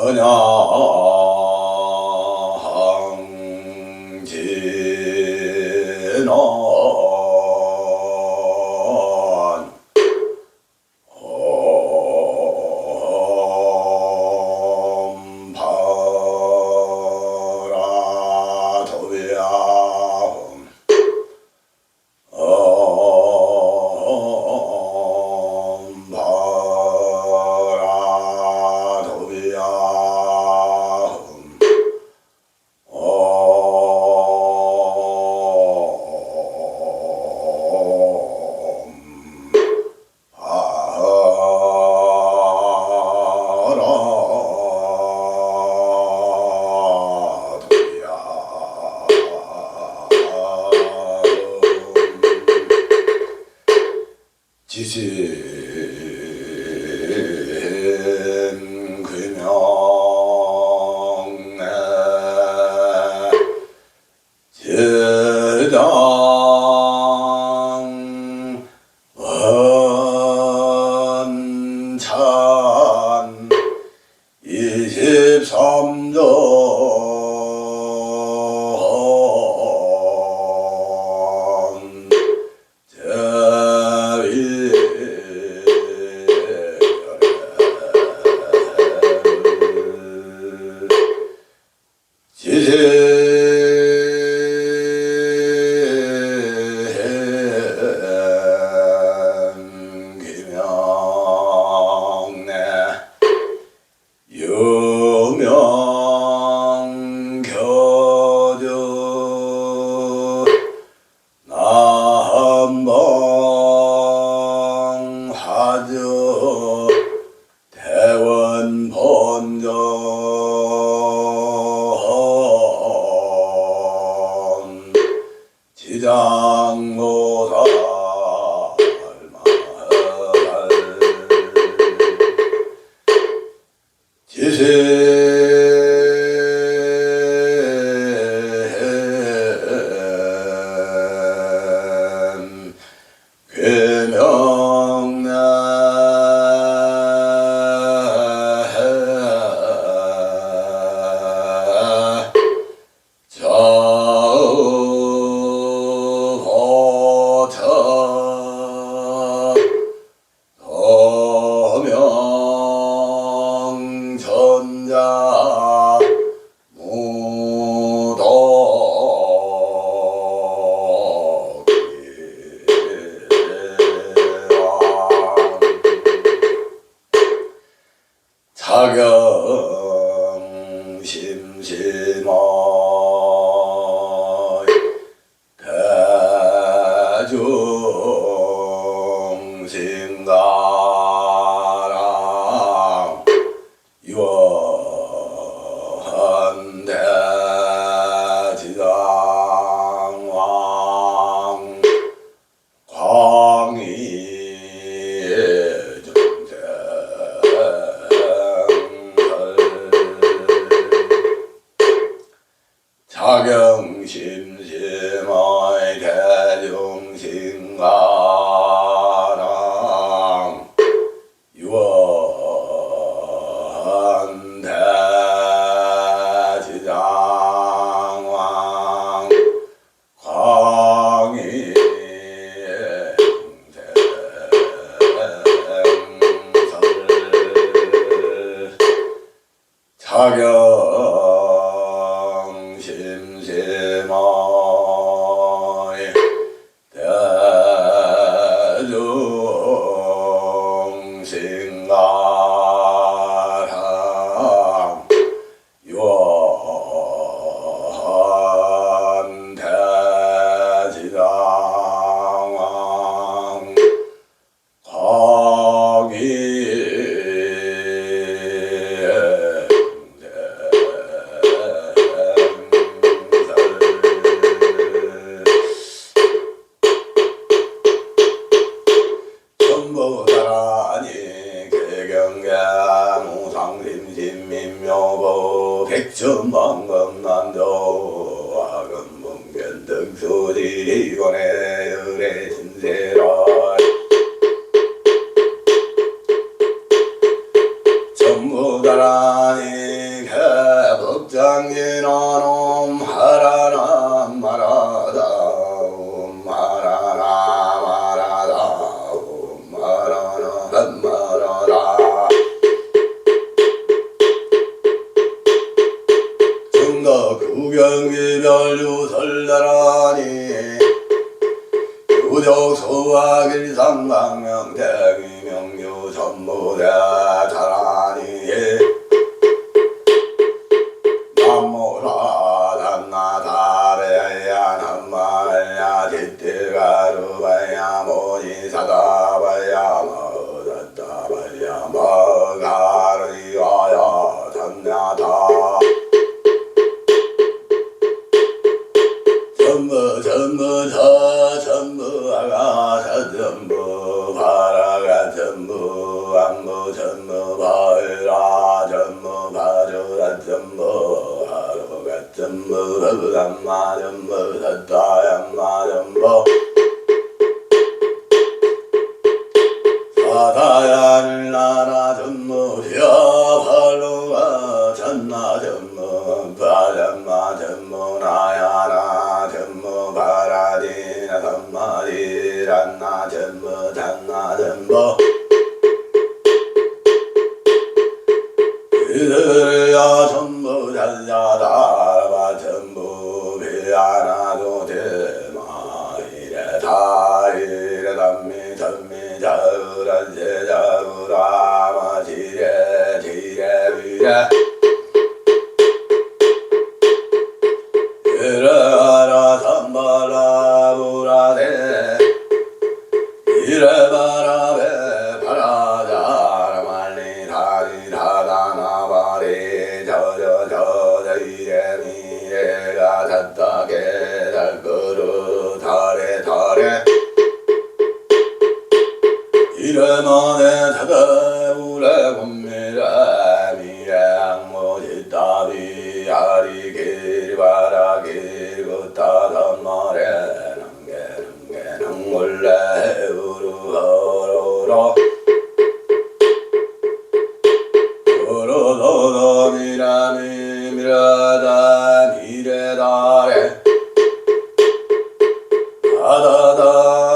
헌양진원 지심귀명내 제당 원찬 23조 유명교주 남봉화주 대원본전 지장모살 귀명내 저호처 도명전자 자경심심의 대중신가랑 유원대지장왕 광희중생 자경심심의 대중신가랑 유원대지장왕 광희중생 자경심심의 대중신가랑 유원대지장왕 전부다라니 개경계 무상심심민묘보 백천만금난조 아금문견등수지리권의 열의 신세라 전부다라니 구경이별유 설다라니 유적소화길 상강명 대기명유 전부다 자라니 남모라 단나 다래야 남마야 뒷대가루바야 모니사다바야 머다다바야 머가르이가야 단냐다 전부 다 전부 아가 전부 바라가 전부 안부 전부 바라 전부 바주라 전부 하루가 전부 바부담마 전부 사다얌마 전부 사다야를 나라 전부 야발로가 전나 전부 바람마 전부 나야나 전부 바라디나 삼마디란나 전부 잔나 전부 이들야 전부 잔자다바 전부 비아나도 대마 이래 다 이래 담미 전미 자으라 제자으라 마지래 지래 비래 이래라 삼바라 부라데 이래바라베 바라자라 말리 다리 다다나 바리 저저 이래 미래가 잤다게 달그루 달에 달에 이래만에 타다 우레 곰미래 미래 악모지 따비 아리 길바라 길굿다단 말에 남게 몰래 우르허로로 우르도도 미라미 미라다 미래다래 다다다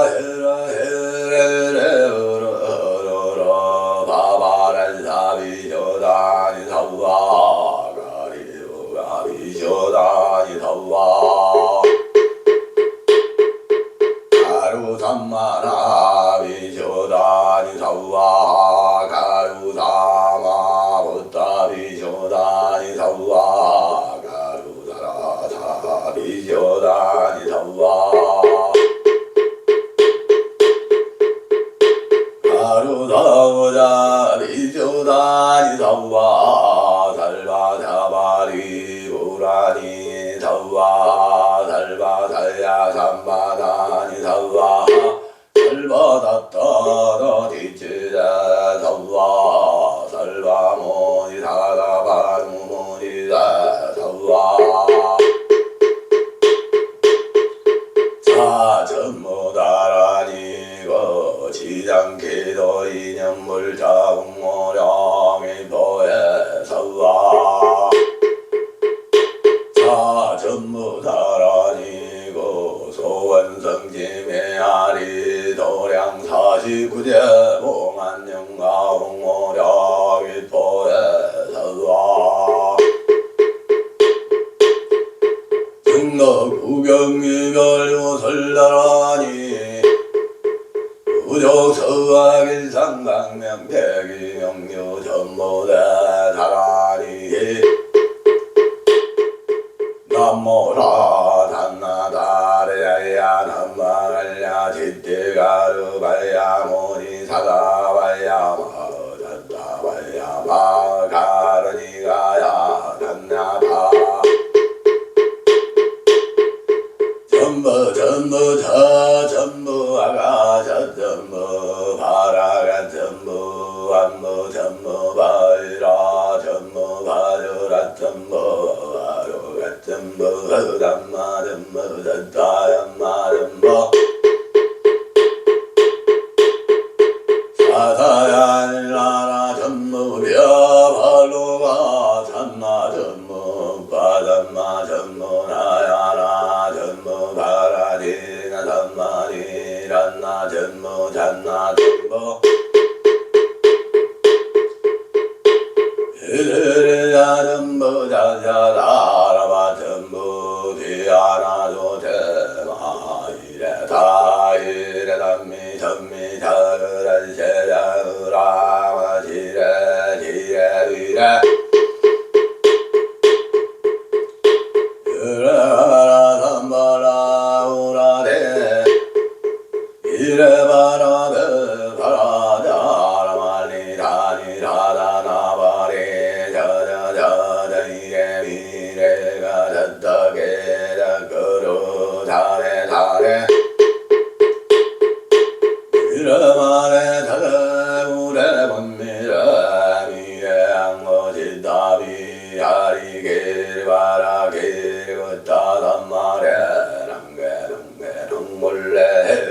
헤라 헤레레 우르허로로 바바란 사비조다니 사우아 가리우가 비조다니 사우아 가루 삼마나 비조다니 사우아 가루 삼마 보따 비조다니 사우아 가루 사라사 비조다니 사우아 가루 사우자 비조다니 사우아 살바 사바리 보라니 사우아 살바 살야 삼바다니 사우아 살바 다따다 뒤치자 사우아 살바 모니 사다 바누 모니자 사우아 사전무다라니고 지장기도 인연물 자웅모령이 보에 사우아 사전무다라니고 소원성지메아리 도량 49제 봉안영가 홍모령이 보에 사우아 증거 구경이별유 설다라니 우족서하길 상강명 대기명유 전부다 다라니 남모라 단나 다래야 남마갈야 뒷대가르바야 모니 사다바야 마자다바야 마가르니가야 단냐다 전부 전부 아가 전부 바라가 전부 안부 전부 바이라 전부 바주라 전부 하루가 전부 담마 전부 다얌마 전부 사다야를 나라 전부 벼발로가 산나 전부 바담마 전부 나야나 전부 바라디나 삼마디란나 전부 잔나 전부 이들야 전부 자자다라바 전부 비레비레 유레바라 삼바라 우라데 이레바라베 바라자라 말리 다니 라다나바레 자자자자 이레 미레가 자다게 자그로 다레 다레 이레마레 자자 우레 본미레 미레 앙거지다비 아리게 바라게 걷다단마레 랑게랑게 랑몰레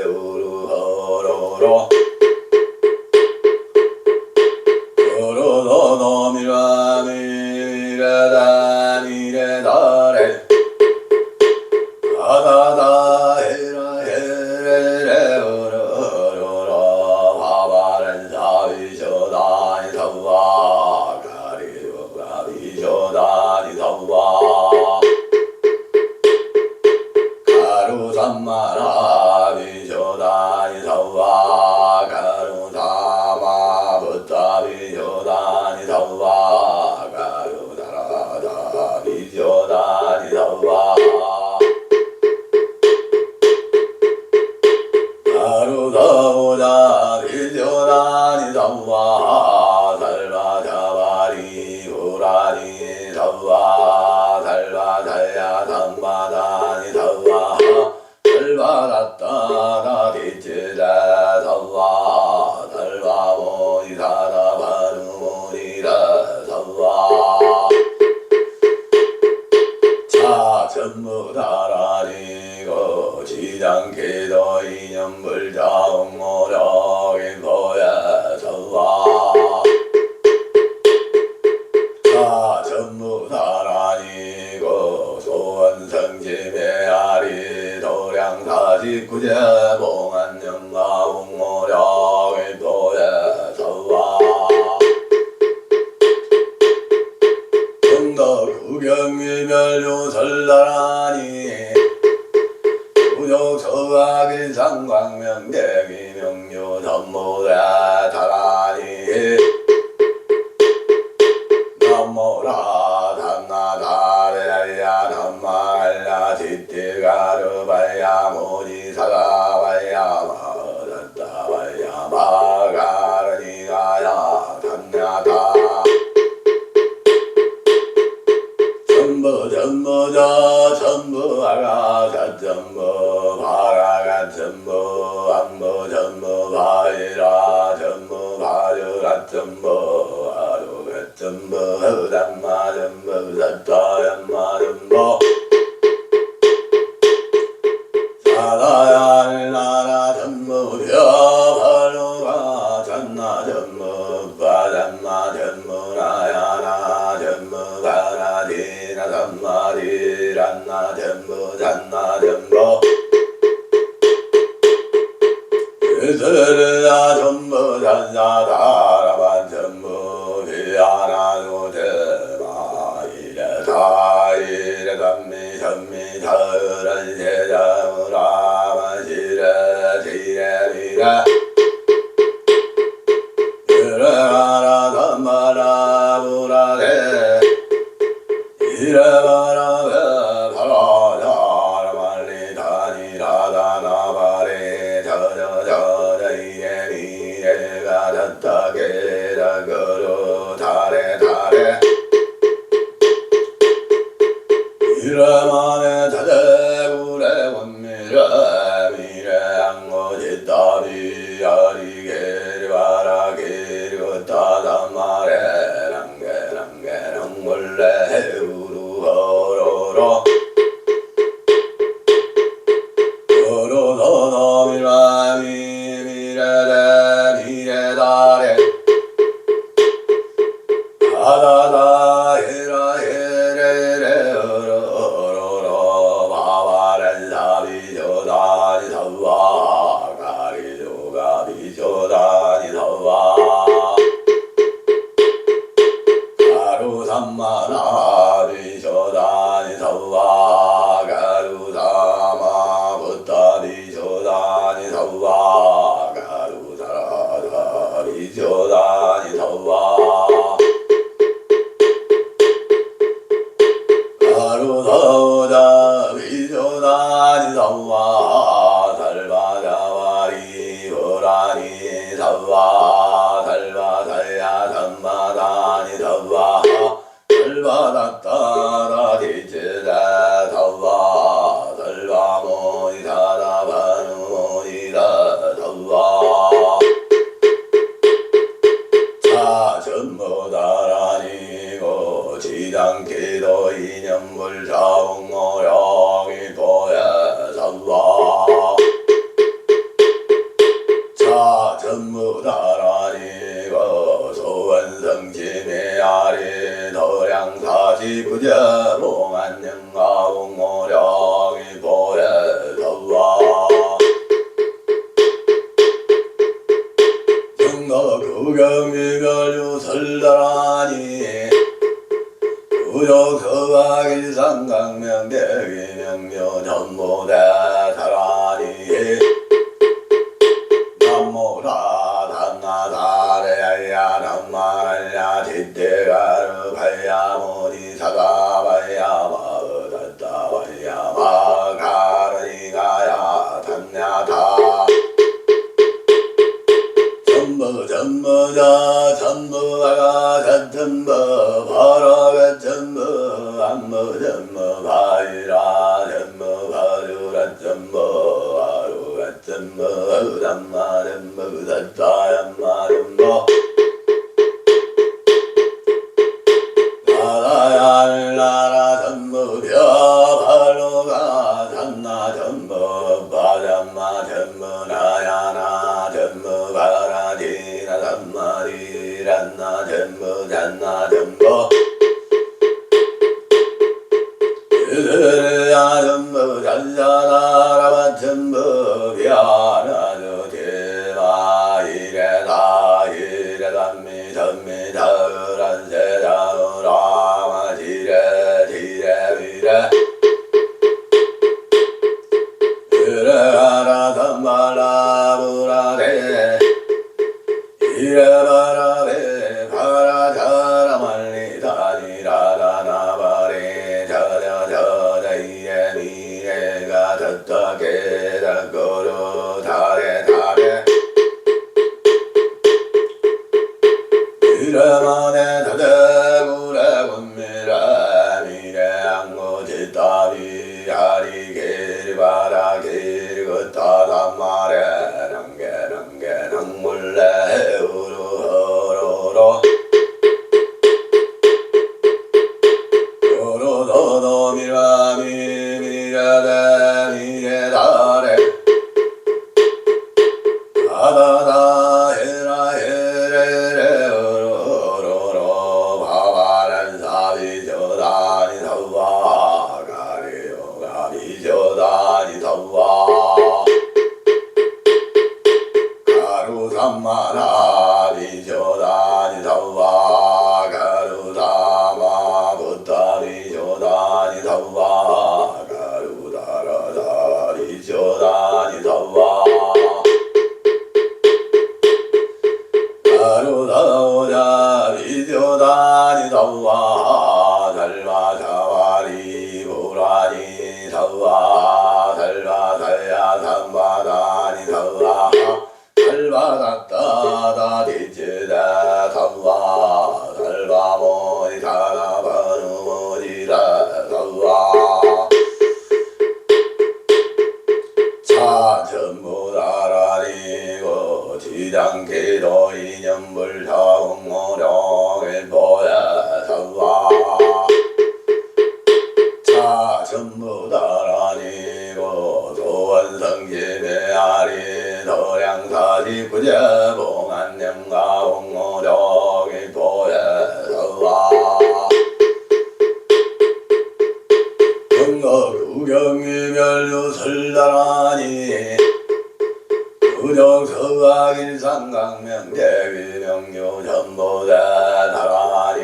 우루허로로 도로도노미라 미레다 미레다레 아다다 헤라 헤레레 우루허로로 바바렌 사비쇼다니 사와 가리오 가비쇼다니 사와 가루삼마라 비쇼다니 사와 가루사마 부타 비쇼다니 사와 가루다라다 비쇼다니 사와 가루다오다 비쇼다니 사와 살바자바리 고라니 사와 살바자야 삼바다니 사와 살바다따다 디치다 사와 살바모니사다 바누모니라 사와 차 전부 다라니고 지장기도 이념불자옹모력인 거야 사와 차 전부 다라니고 소원성지배 아리 도량사직구제 봉안영가옹모력인 거야 사와 구경미별류 설나라니 부족서가기 상광명대기 명료 전무다 다라니 남모라 단나다레야 남마알라 지띠가르바야 모지사가바야 마다다바야 마가르니가야 단냐다 전부자 전부아가 전부 바라가 전부 안부 전부 바이라 전부 바르라 전부 아루가 전부 흑담마 전부 사타얀마 전부 사다야 나라 전부 벼바루가 잔나 전부 바잔마 전부 나야나 전부 바라디나 삼마디란나 전부 잔나 전부 그들야 전부 잔사다라반 전부 비하나도 대마 이래다 이래담미 전미 다으란 세자무라마 시래 지래리래 이래라라 담마라 부라데 이래바라베 바라자라 말리 다니라다나바레 저저저저 이래 미래가 졌다게 자그로 다레 다레 이래만에 자제구레 원미래 미래 앙고지다비 아리게리 바라게리 걷다단마레 랑게랑게랑 몰레 우루허로로 도로도노미라 미미레레 미레다레 아다다 헤라 헤레레 어로로로 바바렌 사비조다니 사와 가리조가 비조다니 사와 가루삼마나 비조다니 사와 가루사마 부타 비조다니 사와 가루사라다 비조다니 사와 전부 다라니고 지당기도 이념불 자웅모령이 보여살라 자 전부 다라니고 소원성지메아리 도량사지부자 봉안영가웅모령이 보여살라 구경미별유 설다라니 구족서가일상강명대위명묘 전무대사라니 남모라 단나다래야 남마랄야 뒷대가르 발야모니 사다발야 마으다다발야 마가르니가야 단야다 전무자 전무아가 전무 바라가 전무 안무 전무 바이라 전무 바루라 전무 아루가 전무 담마 전무 다다얌마 전무 나라야라라 전무 벼바로가 단나 전무 바담마 전무 나야나 전무 바라디나 담마리란나 전무 잔나 전무 으르야 전무 잔사나라바 전무 비아나도 대마 이래다 이래담미 전미 다으란 세다으라마 지레 지레 비레 으르하라 담말라부라데 이래바라베 바라자라말리다니라다나바레 저저저저이에 미래가 졌다게 닥거로 다래 이래만에 다대구래 군미라 미래양고 짓다비 아리게리바라 길긋다단말에 랑게 낭물레 우루허로로 요로도도 미라미 미래대 미래다래 다다다 헤라 헤레레 우루로로 바바란 사비조다니 서와 가리오가 비조다니 서와 가루삼마나 비조다니 서와 가루다마 부타 비조다니 서와 가루다라다 비조다니 서와 가루다오자 비조다니 서와 달마사와리 보라니 서와 달마사야 삼바다니 서와 달바다따다 디즈다 서와 달바모니 사라바누모니다 서와 자 전부 다라니고 지당기도 이념불 자웅모령일 보야 서와 자 전부 다라니고 소원성지메아리 도량사지부자 봉안영가웅모령일 보야 서와 구경미별유 설다라니 구족서가일상강명대위명묘 전무대사라니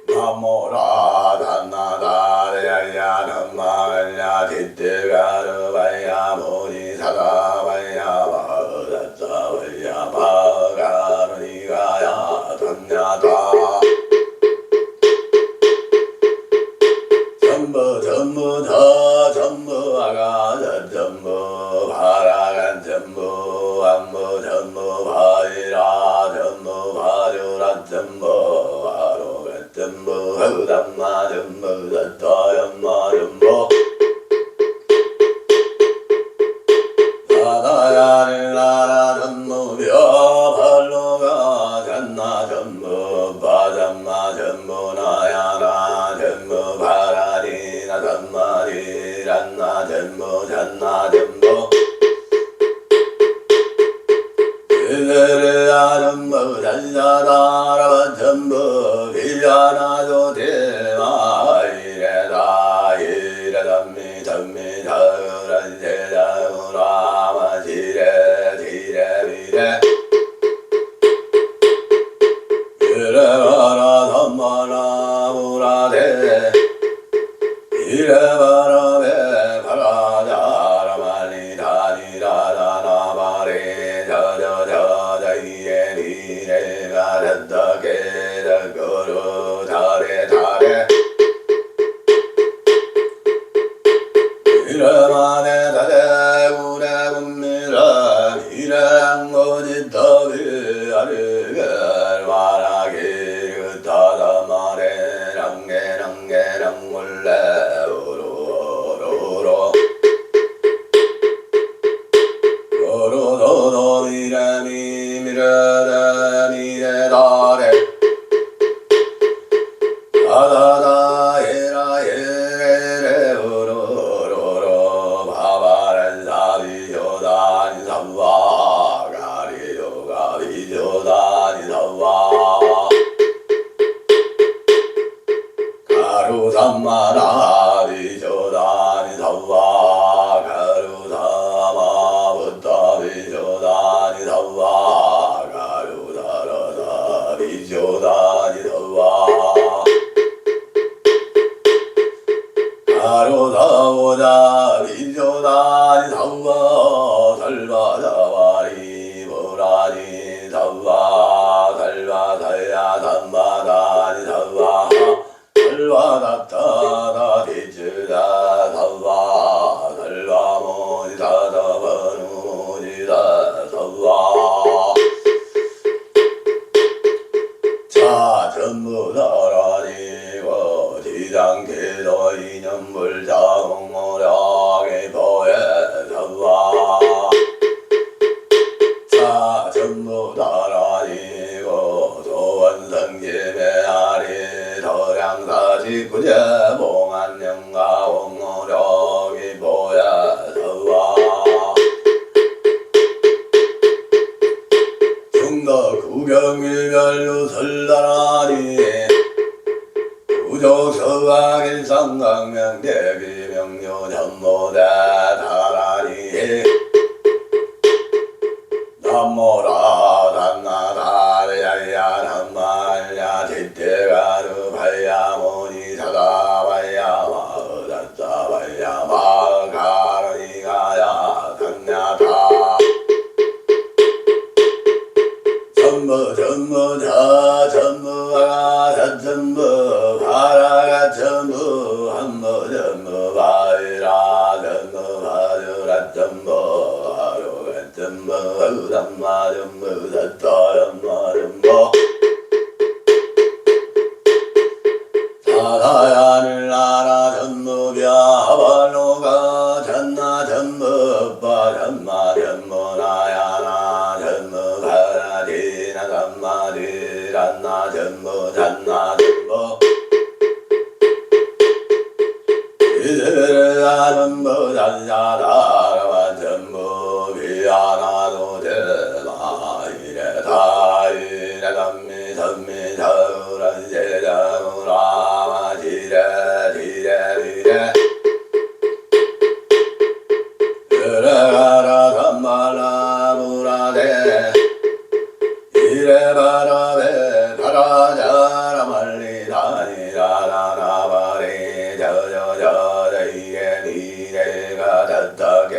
남모라 단나다래야 남마야 뒷대가르 발야 모니 사다발야 마으다다발야 마가르니가야 단야다 전부 다 전무아가 전무 바라간 전무 안무 전무 바이라 전무 전부 전사다라바 전부 비하나도 대마 이래다 이래담미 전미 자유란 제자우라마 지레 지레 비레 이래바라 삼마라 무라대 이래바라 베 바라자라 말리 다니라다나 바리 저저저저 이에 니레가 된다 게다 거루 다레 다레 이래마네 다레 우레 군미라 이래양 어디 더비 아르걸 말하기 그다다 말에 랑게랑게랑 몰래 오로로로 오로로로 미라미 미라다 미레다레 다다다 에라 에레레 오로로로 바바란 사비조다니 삼바 가리조가 비조다니 삼바 가루삼마나 비조다니 삼바 가루삼마 부터 비조다니 삼바 가루다라다 비조다니 삼바 가루다오자 비조다니 삼바 살바자바리 보라니 삼바 살바살야 삼바다니 삼바 살바다타다 디즈다 삼바 살바모지다다 버누모지다 삼바 자 전부 다라니고 지장계도 이념불 자공모량의 보혜 삼바 자 전부 다라니고 소원성지배 아리 도량사지 구제 봉안영가 공모력이 보혜 삼바 중도 구경일별로 설날하니 우조서강일 상강명 대비명료 전모다 다라니 남모라 단나다르야야 남말야 뒷대가르 발야모니 사다발야 마으다짜발야 마가르니가야 단야다 전부 전부 자 전부가 전부 바라가 전부 한무 전부 바이라 전부 바주라 전부 하루가 전부 담마 전부 샀다 전마 전부 사다야를 나라 전부 벼발로가 전나 전부 빠 전마 전부 나야나 전부 가라디나 전마디란나 전부 잔나 전부 이들아 전부 잔자다라마 전부 비하나도 대마 이래다 이래담미 전미 자우란 제자우라마 지레 지레 비레 이래가라 삼말라 무라대 이래바라베 바라자라 말리 다니라라나 바리 저저저 이에 니레가 다다게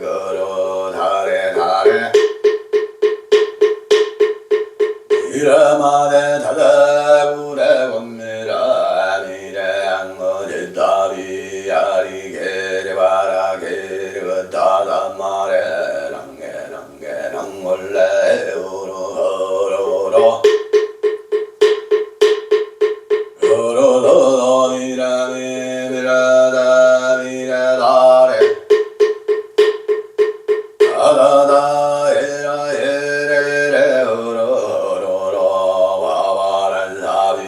거로 다레 다레 이래마네 다다구레 곤미라 미래양어지 따비 아리 게레바라 게레 다다마레 랑게랑게랑 몰래 오로로로 오로로로 미라미 미라다 미라다레 다다다 에라 에레레 오로로로 바바란 사비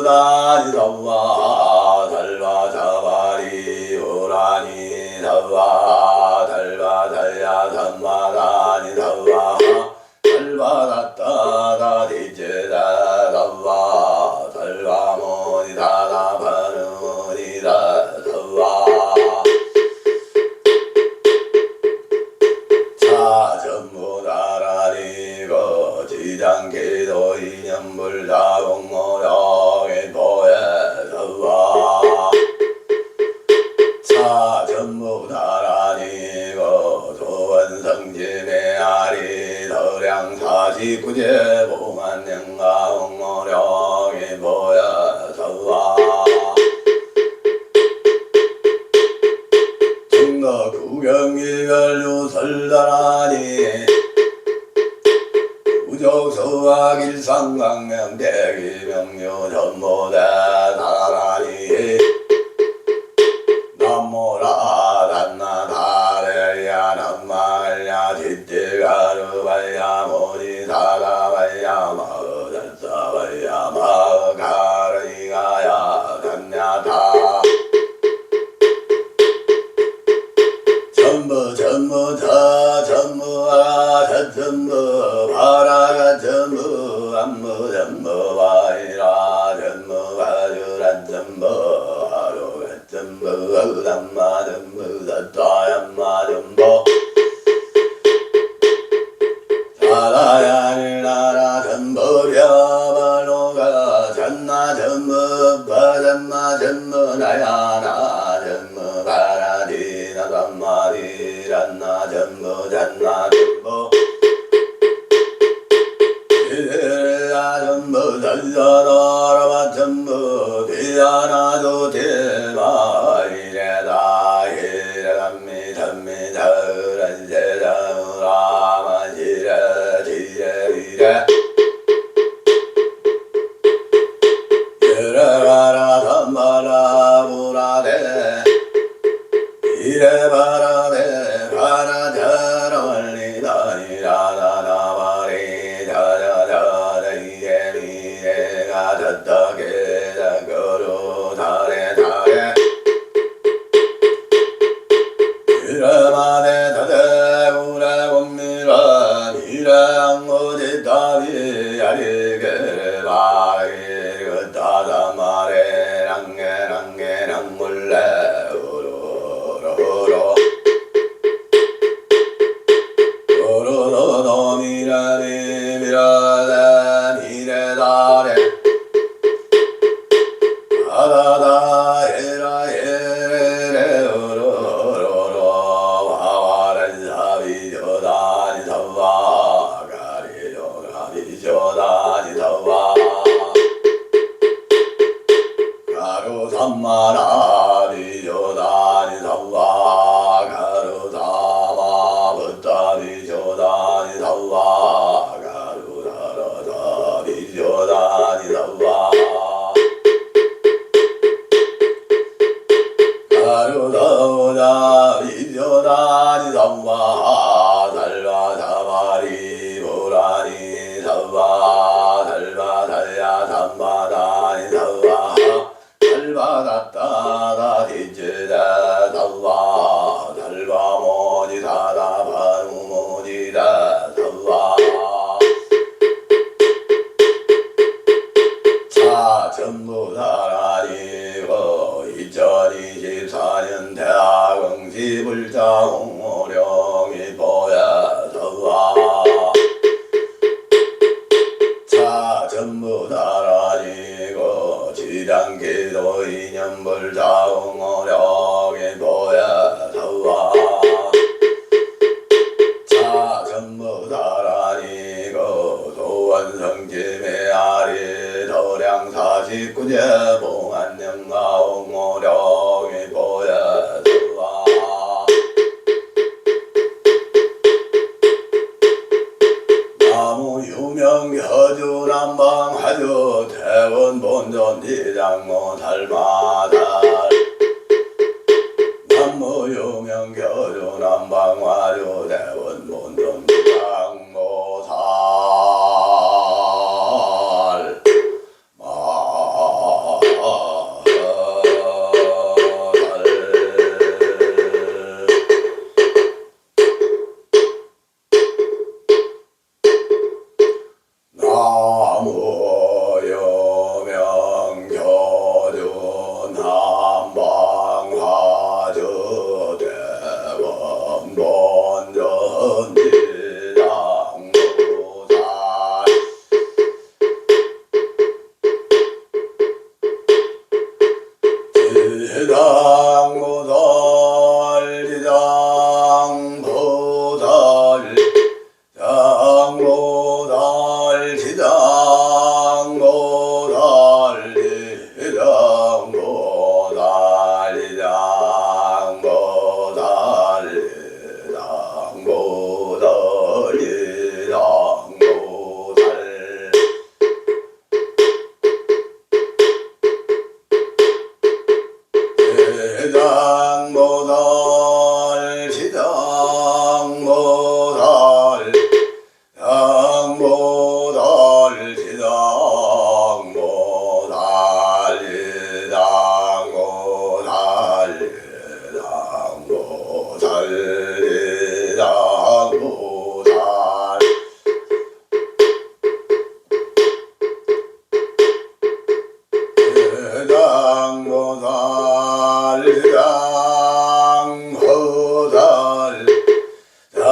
유다니 사와 달바 자바리 오라니 사와 달바 달야 삼마다니 사와 달바 다따다 디제다 사와 달바 모니 다다 바누니다 사와 자 전부 나라리고 지장계도 이념불 자공모령에 보여서와 자 전부 나라리고 조원성지메 아리 서량 49제 봉안영가 공모령에 보여서와 증거 구경일결류 설달하니 우족서와 길상강명 대기명료 전모대 나라니 남모라 단나 다레야 남말야 짓대가르발야 모니 사다발야 마을살사발야 마가르이가야 단야다 전부 다 전부가 전부 바라가 전부 안무 전부 바이라 전부 바주란 전부 하루가 전부 담마 전부 다따얀마 전부 사라야를 나라 전부 벼발로가 전나 전부 바전마 전부 나야나 전부 바라디나 담마디란나 전부 잔나 전부 이래야 전부 달려라라 전부 뒤하나도 대마 이래다 이래담미 담미 다으란 세자우라마 지레 지레 이래 이래가라 담마라 부라대 이래 바라대 바라자라 말리다니라다나바리 자자자자 이래미래가 졌다게자 거루 다래 다래 이래마대 다대우래 곰미라 미래양고지 따비 야리게 바리 그따다마레 랑게 랑물레 오로로로 미라리 미라다 미래다래 아다다 에라 에레 오로로로 와와란 사비조다니 사와 가리조다니 사와 가루 삼마나 비조다니 사와 가루 삼마 붙다니 조다니 사와 가루 다라다 비조다니 사와 가루 다오다 비조다니 사와 달바 자바리 보라니 사와 달바 달야 삼마다니 사와 달바다따다 디제다 사와 달바 모지다다 바누 모지다 사와 자 전부 나라리고 2024년 대학응시 불자 공호령이 보여 사와 자 전부 나라리고 지장기도 이념불 자응어력이 보여 사와 자 전부 나라리고 소원성지메 아리 도량 49제 봉안영가 옹호력이 보여 사와 나무 유명 여주 남방 하주 대원 본전 이장모 달마달 나무 유명 여주 남방 화주 대원 본전 이장모 살 마 지당보살 지당보살 당보살 지당보살 지당보살 지당보살 지당보살 지당보살 지당보살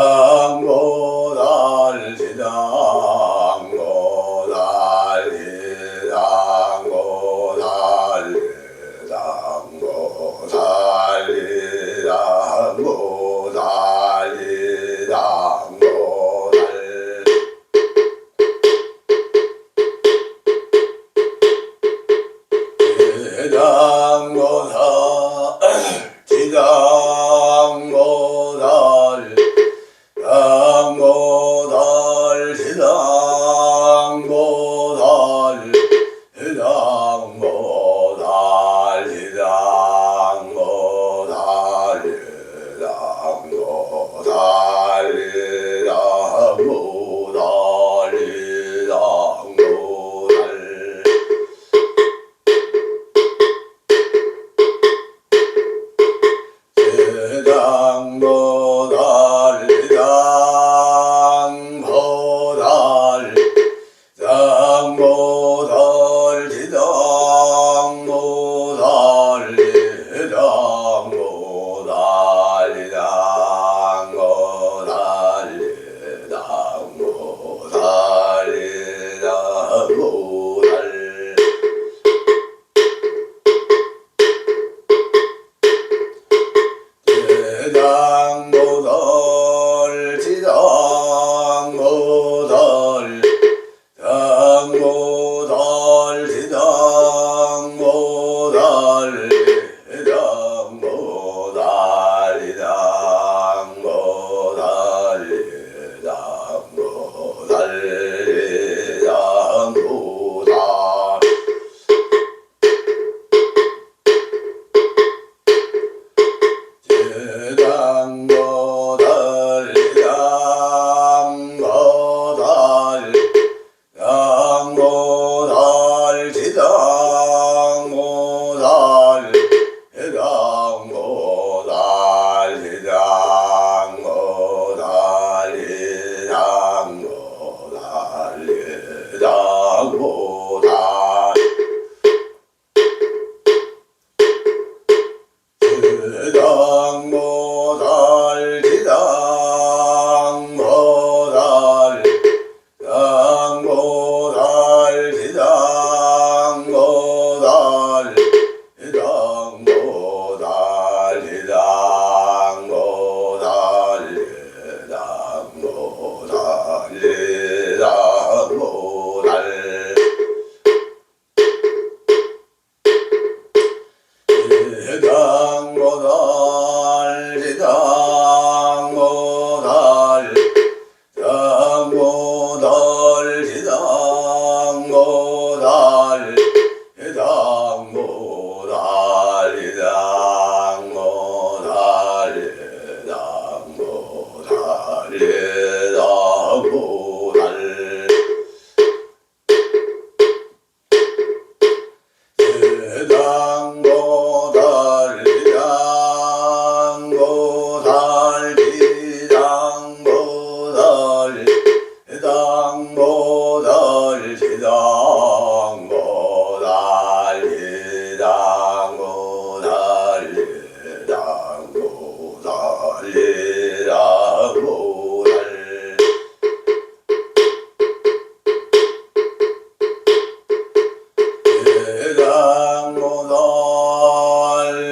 당보살 지당보살 지당보살 지당보살 지당보살 지당보살 지당보살 당보살 지당보살 지당보살 지당보살 지당보살 지당보살 지당보살 지당보살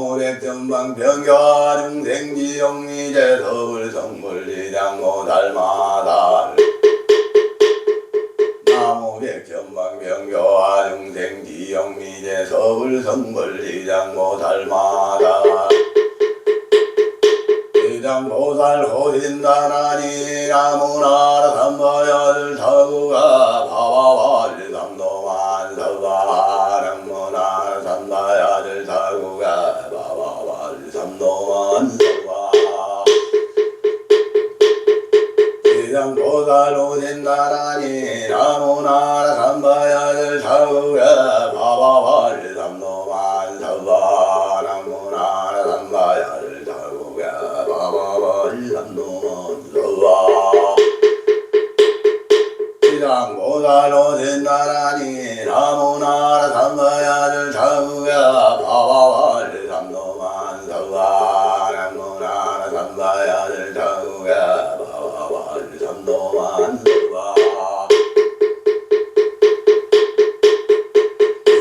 나무 백전방 병교하중 생지영미제 서불성불리장모 달마달 나무 백전방 병교하중 생지영미제 서불성불리장모 달마달 이장보살 호신다나니 나무나라 삼바야를 타구가 바바바리 삼도만 서바람무나라 삼바야를 타구가 바바바리 삼도만 서바 이장보살 호신다나니 나무나라 삼바야를 타구가 바바바리 삼도만 서바람무나라 삼바야를 타구가 바바바리 삼도만 서바 이장보살로 된다라니 나무나라 삼바야를 타구가 바바바리 삼도만 서바 나무나라 삼바야를 타구가 바바바리 삼도만 서바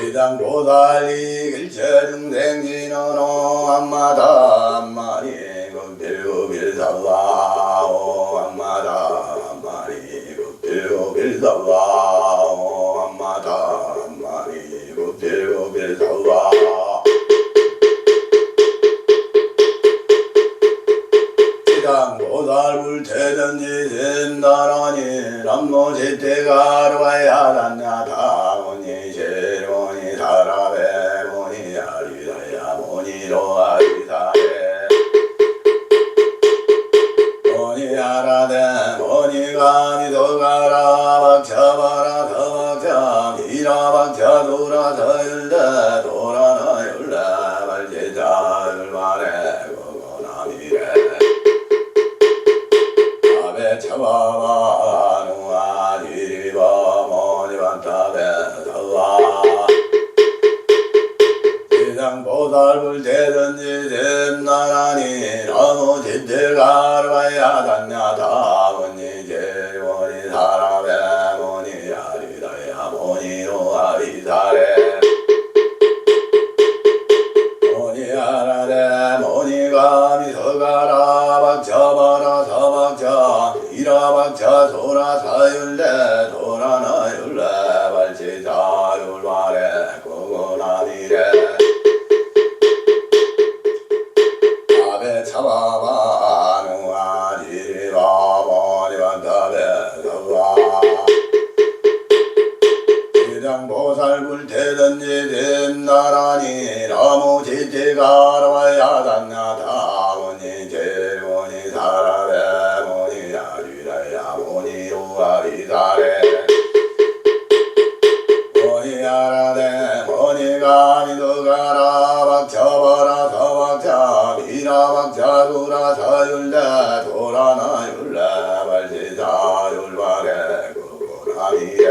이장보살이 길체중생진어노 암마다 암마리 굽빌굽빌사와오 암마다 암마리 굽빌굽빌사와오 암마다 암마리 굽빌굽빌사와 이장보살 불태든지 된다라니 남노제태가르와야 단야다모니 제모니 사라베 모니 아리다야 모니로 아리사레 모니 아라데 모니 가니 도가라 박차바라 서박차 미라 박차 도라 서율대 도라나 율대 발제자 율마레 고고나미레 아베 차바바 누아 디리바 모니반타베 서와 이장보살 불태든지 된나라니 너무 진실가르바야 단야다 모니 제모니 사라베 모니 아리다야 모니로 아리사레 모니 아라레 모니 가미 서가라 박차바라 서박차 이라 박차 소라 사율레 도라나 율레 발치자 율마레 고고나미레 아베 차바바 누아 디리바 모니반타베 서바 이장보살 불태든지 된나라니 너무 지지가르와야 단야다 모니 제모니 사라베 모니 아리라야 모니로 아리사레 모니 아라데 모니 가니도가라 박차바라 서박차 미라 박차 도라 서율레 도라나 율레 발지자 율바레 고고나미레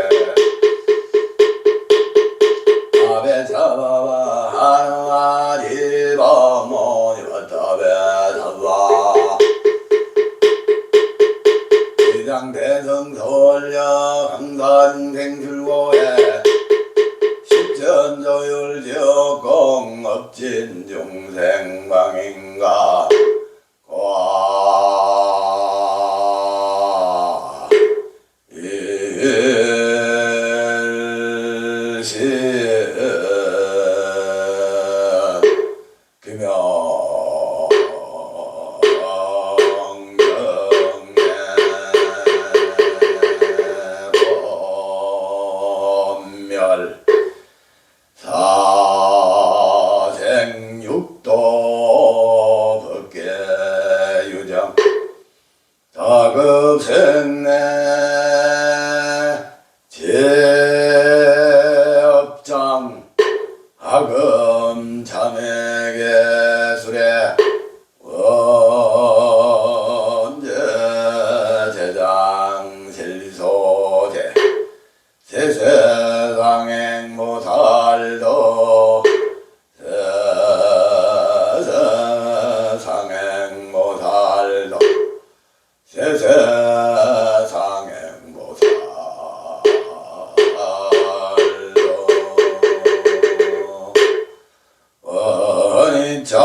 아베 차바바 하누아 디바 모니 바타베 사바 이장대성 서울야 강사중생 출고에 십전조율지역 공업진 중생방인가 과 일시 금영경례 사생육도 법계유정 다급생내 제업장 하금 참회계술에 원제 제장 실소제 세세상행모살도 세세상행모살도 세세상행모살도 원이 자